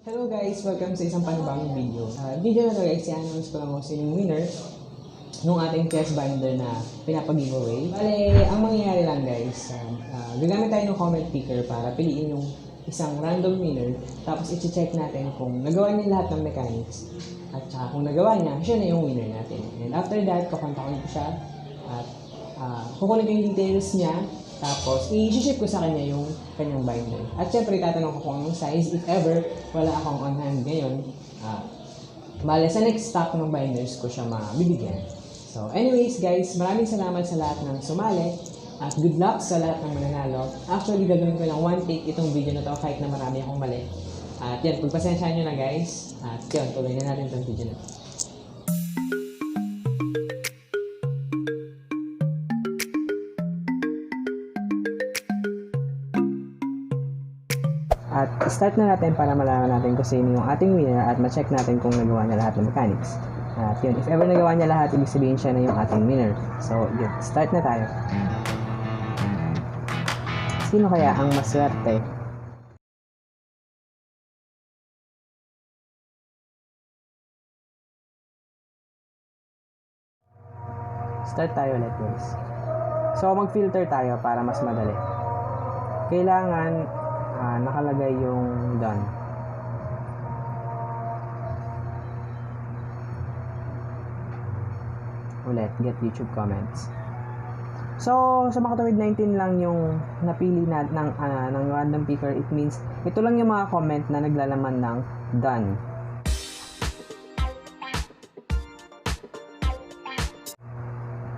Hello guys! Welcome sa isang panibagong video. Video na to guys, i-announce ko lang kung sino yung winner nung ating chest binder na pinapag-giveaway. Bale, ang mangyayari lang guys, gagamit tayo ng comment picker para piliin yung isang random winner, tapos i-check natin kung nagawa niya lahat ng mechanics, at saka kung nagawa niya, siya na yung winner natin. And after that, kukontakin ko siya at kukunin ko yung details niya, tapos i-ship ko sa kanya yung kanyang binder. At syempre, tatanong ko kung anong size, if ever wala akong on hand ngayon. Bale, sa next stock ng binders ko siya mabibigyan. So anyways guys, maraming salamat sa lahat ng sumali at good luck sa lahat ng mananalo. Actually, gagawin ko lang one take itong video na to kahit na marami akong mali. At yan, pagpasensyahan nyo na guys. At yun, tuloy na natin itong video na to. At start na natin para malaman natin kung sino yung ating winner at ma-check natin kung nagawa niya lahat ng mechanics. At yun, if ever nagawa niya lahat, ibig sabihin siya na yung ating winner. So yun, start na tayo. Sino kaya ang maswerte? Start tayo ulit guys. So mag-filter tayo para mas madali. Kailangan nakalagay yung done. Ulit, get YouTube comments. So, sa makatuwid 19 lang yung napili na ng random picker. It means, ito lang yung mga comment na naglalaman ng done.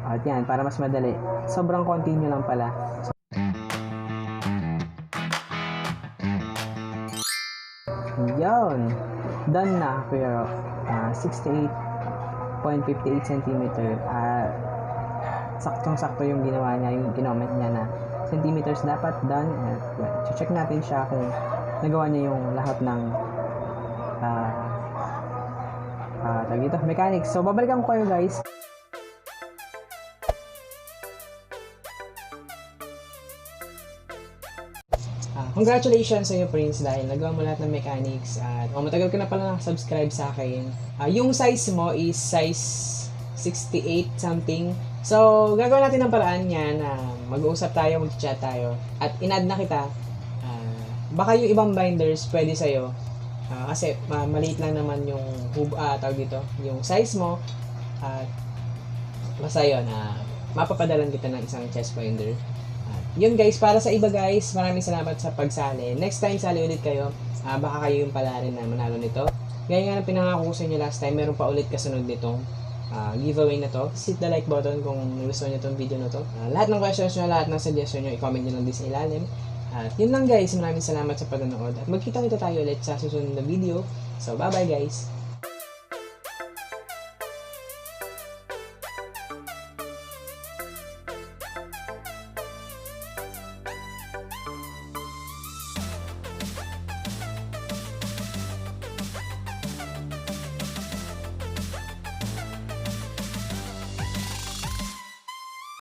At yan, para mas madali. Sobrang konti nyo lang pala. Yun, done na, pero 68.58 cm. Saktong-sakto yung ginawa niya, yung ginoment niya na centimeters dapat done. At check natin siya kung nagawa niya yung lahat ng mechanics. So babalikan ko kayo guys. Congratulations sa iyo Prince dahil nagawa mo lahat ng mechanics at matagal ka na pala nakasubscribe sa akin. Yung size mo is size 68 something. So gagawin natin ng paraan niya na mag-uusap tayo, mag-chat tayo at in-add na kita. Baka yung ibang binders pwede sa iyo kasi maliit lang naman yung tawag dito, yung size mo at basta yun, mapapadalan kita ng isang chest binder. Yun guys, para sa iba guys, maraming salamat sa pagsali. Next time sali ulit kayo, baka kayo yung pala rin na manalo nito. Gaya nga na pinangako ko sa inyo last time, meron pa ulit kasunod nitong giveaway na to. Hit the like button kung gusto nyo itong video na to. Lahat ng questions nyo, lahat ng suggestion nyo, i-comment nyo lang din sa ilalim. At yun lang guys, maraming salamat sa panonood. At magkita-kita tayo ulit sa susunod na video. So bye bye guys!